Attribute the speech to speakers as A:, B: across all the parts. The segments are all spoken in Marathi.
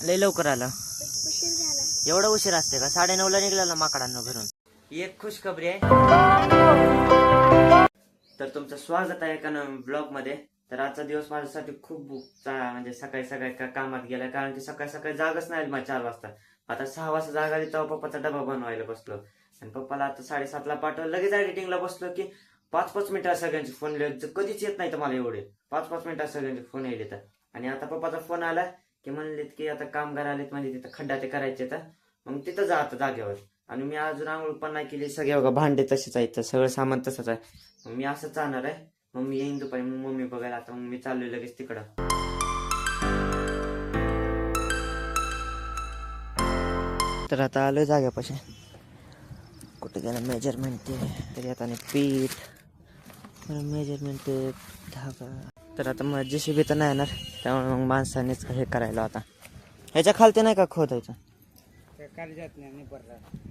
A: लय लवकर आला.
B: उशीर झाला.
A: एवढा उशीर असते का? 9:30ला निघाला माकडांना घरून. एक खुशखबरी आहे. तर तुमचं स्वागत आहे एका नवीन ब्लॉग मध्ये. तर आजचा दिवस माझ्यासाठी खूप म्हणजे सकाळी सकाळी कामात गेला, कारण की सकाळी सकाळी जागच नाही मला 4 वाजता. आता 6 वाजता जाग आली तेव्हा पप्पाचा डबा बनवायला बसलो आणि पप्पाला आता 7:30ला पाठवलं. लगेच एडिटिंगला बसलो की 5-5 मिनिटात सगळ्यांचे फोन कधीच येत नाही तर मला एवढे 5-5 मिनिटात सगळ्यांचे फोन येईल. आणि आता पप्पाचा फोन आला की म्हणलेत की आता कामगार आलेत म्हणजे तिथं खड्डा ते करायचे तर मग तिथं जा आता जागेवर. आणि मी अजून आंघोळ पण नाही केली. सगळे बघा भांडे तसेच आहेत, सगळं सामान तसंच आहे. मग मी असंच जाणार आहे. मम्मी येईन दुपारी, मग मम्मी बघायला. आता मग मी चाललोय लगेच तिकडं. तर आता आलोय जाग्यापाशी. कुठे त्याला मेजरमेंट तरी आता पीठ मेजरमेंट धागा. तर आता मग JCB तर नाही येणार, त्यामुळे मग माणसानेच हे करायला. आता ह्याच्या खालते नाही का खोदायचं?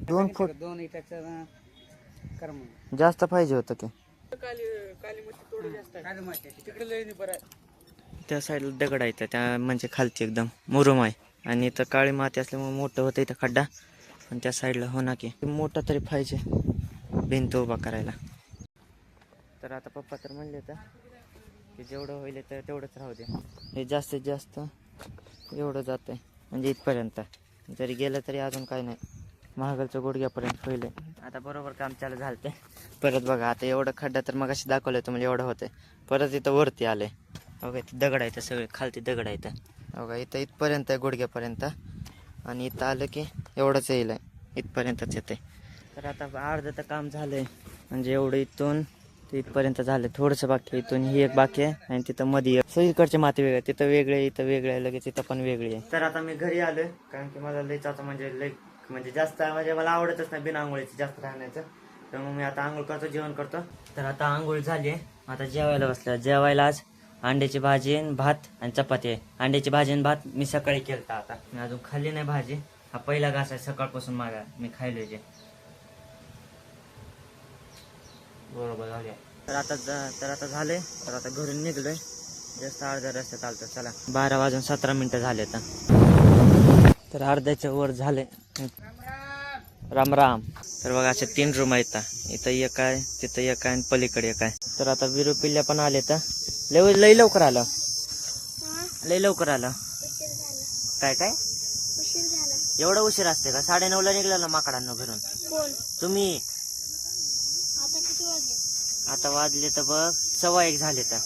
A: 2 फूट
C: 2 इटाचं कर्म
A: जास्त पाहिजे होतं की. त्या साईडला दगड आहे त्या म्हणजे खालची एकदम मुरुम आहे आणि इथं काळी माती असल्यामुळे मोठं होतं इथं खड्डा. पण त्या साईडला हो ना की मोठा तरी पाहिजे भिंत उभा करायला. तर आता पप्पा तर म्हणले होतं की जेवढं होईल तर तेवढंच राहू दे. हे जास्तीत जास्त एवढं जात आहे म्हणजे इथपर्यंत. जरी गेलं तरी अजून काही नाही, महागलचं गुडघ्यापर्यंत होईल. आता बरोबर काम चालू झालं ते. परत बघा आता एवढं खड्डा तर मग अशी दाखवलं होतं म्हणजे एवढं होतं. परत इथं वरती आलंय बघा, इथं दगड आहे सगळे खालती दगड आहेत बघा. इथं इथपर्यंत आहे गुडघ्यापर्यंत आणि इथं आलं की एवढंच येईल, इथपर्यंतच येते. तर आता अर्धं तर काम झालंय म्हणजे एवढं इथून ते इथपर्यंत झालं. थोडंसं बाकी आहे, इथून ही एक बाकी आहे आणि तिथं मध्ये सगळीकडचे माती वेगळे, तिथं वेगळे इथं वेगळे आहे, लगेच इथं पण वेगळी आहे. तर आता मी घरी आलोय कारण की मला लयच आता म्हणजे जास्त म्हणजे मला आवडतच नाही बिना आंघोळीचं जास्त राहण्याचं. तर मग मी आता आंघोळ करतो, जेवण करतो. तर आता आंघोळ झाली आहे, आता जेवायला बसलं. जेवायला आज अंड्याची भाजी आणि भात आणि चपाती आहे. अंड्याची भाजी आणि भात मी सकाळी केलता, आता मी अजून खाल्ली नाही भाजी. हा पहिला घास आहे सकाळपासून माझा मी खायलोय जे. बरोबर झाले. तर आता झाले. तर आता घरून निघलोय, जास्त अर्ध्या रस्त्यात आलतो. चला 12:17 झाले आता. तर अर्ध्याच्या वर झाले. राम राम. तर बघा असे 3 रूम आहेत. इथं एक आहे, तिथं एक आहे आणि पलीकडे एक आहे. तर आता विरू पिल्ल्या पण आले. तर लय लवकर आलं, लय लवकर आलं.
B: उशीर झाला.
A: काय काय
B: उशीर झाला.
A: एवढा उशीर असते का? 9:30ला निघाला माकडांना घरून.
B: कोण?
A: तुम्ही.
B: आता किती वाजले?
A: आता वाजले तर बघ 1:15 झाले. तर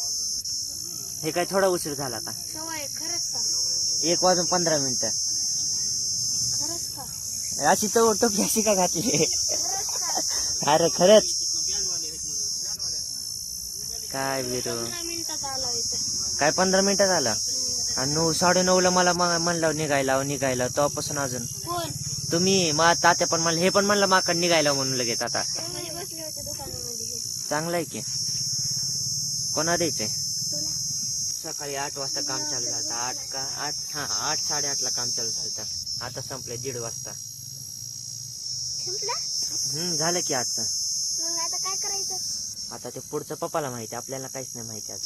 A: हे काय थोडा उशीर झाला आता.
B: सवय खरंच का?
A: 1:15.
B: खरंच का?
A: अशी तर टोपी अशी का घातली?
B: खरंच का?
A: अरे खरंच. काय विरू
B: 15 मिनिटात आला इथं.
A: काय 15 मिनिटात आला? आणि 9:30ला मला म्हणलं निघायला तेव्हापासून अजून.
B: कोण?
A: तुम्ही मा तात्या पण म्हणलं, हे पण म्हणलं माकड निघायला म्हणून लगेच. आता
B: मध्ये बसले होते दुकानामध्ये.
A: चांगलं आहे की. कोणा द्यायचंय?
B: तुला.
A: सकाळी 8 वाजता काम चालू झालं. 8 8:30ला काम चालू झालं. आता संपलंय 1:30 वाजता.
B: संपला?
A: झालं की आजचं.
B: मग आता काय करायचं?
A: आता ते पुढचं पप्पाला माहिती, आपल्याला काहीच नाही माहिती. आज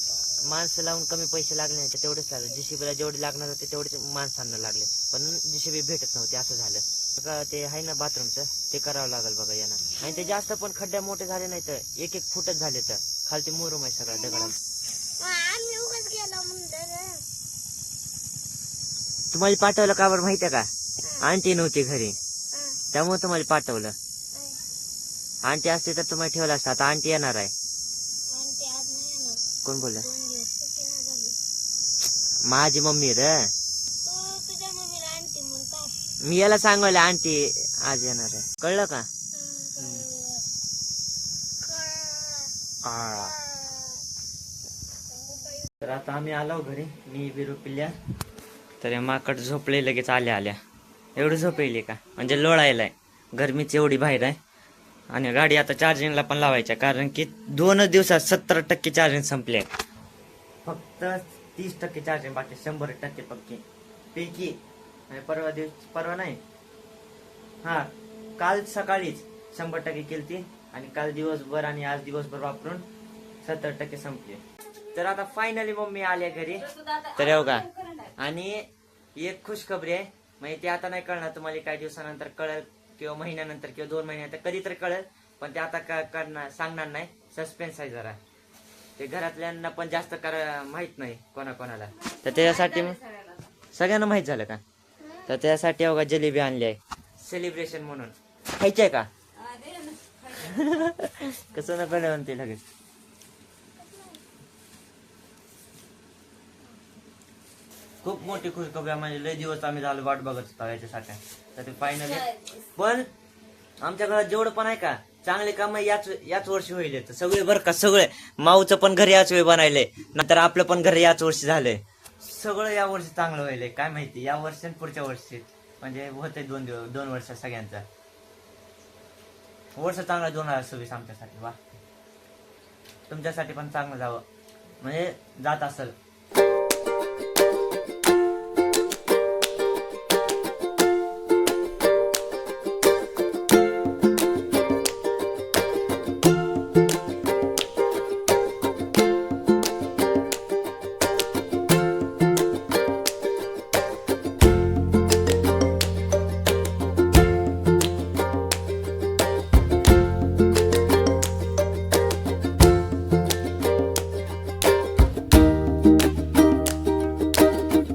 A: माणसं लावून कमी पैसे लागले नाही, तेवढेच लागले. JCBला जेवढे लागणार होते तेवढेच माणसांना लागले, पण JCB भेटत नव्हते. असं झालं. ते आहे ना बाथरूमचं, ते करावं लागेल बघा यांना. आणि ते जास्त पण खड्डे मोठे झाले नाही तर 1-1 फुटच झाले. तर खालती मुरुम आहे सगळा दगडांचा.
B: आम्ही उगाच गेलो म्हणलं.
A: तुम्हाला पाठवलं का बरं माहितीये का? आंटी नव्हती घरी, त्यामुळे तुम्हाला पाठवलं. आंटी असते तर तुम्हाला ठेवलं असतं. आता आंटी येणार आहे. कोण बोललं? माझी मम्मी रे.
B: तुझ्या मम्मीला आणते म्हणता.
A: मी याला सांगायला आंटी आज येणार आहे, कळलं का? तर आता आम्ही आलो घरी, मी बिरू पिल्ल्या. तर या माकड झोपले लगेच आल्या. एवढी झोपेली का म्हणजे लोळायलाय. गरमीच एवढी बाहेर आहे. आणि गाडी आता चार्जिंगला पण लावायच्या, कारण की 2 दिवसात 70% चार्जिंग संपले. फक्त 30% चार्जिंग बाकी, 100% पक्की पैकी. आणि परवा नाही, हा काल सकाळीच 100% केलती आणि काल दिवसभर आणि आज दिवसभर वापरून 70% संपले. तर आता फायनली मम्मी आल्या घरी. तर येऊ का? आणि एक खुशखबरी आहे. म्हणजे ते आता नाही कळणार तुम्हाला, काही दिवसानंतर कळेल किंवा महिन्यानंतर किंवा 2 महिन्यानंतर कधीतरी कळेल. पण ते आता करणार सांगणार नाही, सस्पेन्स आहे जरा. ते घरातल्यांना पण जास्त माहित नाही कोणाकोणाला. तर त्याच्यासाठी सगळ्यांना माहित झालं का? तर त्यासाठी अवघा जिलेबी आणली आहे सेलिब्रेशन म्हणून. खायची आहे का? कसं न कळलं म्हणते लगेच. खूप मोठी खुशखबरी आहे. म्हणजे लय दिवस आम्ही झालो वाट बघत होतो याच्यासाठी. तर ते फायनली. पण आमच्या घरात जेवढं पण आहे का चांगले काम याच वर्षी होईल. सगळे बरं का, सगळे. माऊचं पण घर याच वेळी बनायलंय, नंतर आपलं पण घर याच वर्षी झालंय. सगळं या वर्षी चांगलं व्हायलंय. काय माहिती या वर्षी आणि पुढच्या वर्षी. म्हणजे होते 2 वर्ष सगळ्यांचा. वर्ष चांगलं 2026 आमच्यासाठी. वा, तुमच्यासाठी पण चांगलं जावं, म्हणजे जात असेल.